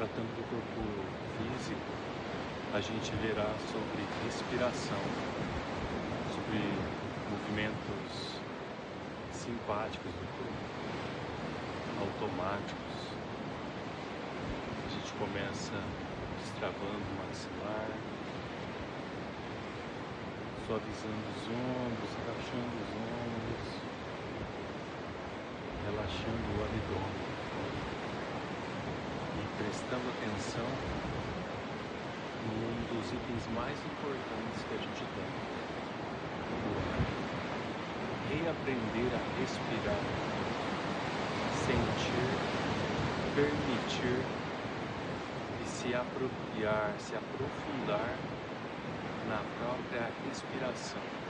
tratando do corpo físico, a gente verá sobre respiração, sobre movimentos simpáticos do corpo, automáticos. A gente começa destravando o maxilar, suavizando os ombros, relaxando os ombros, relaxando o abdômen e prestando atenção num dos itens mais importantes que a gente tem: reaprender a respirar, sentir, permitir e se apropriar, se aprofundar na própria respiração.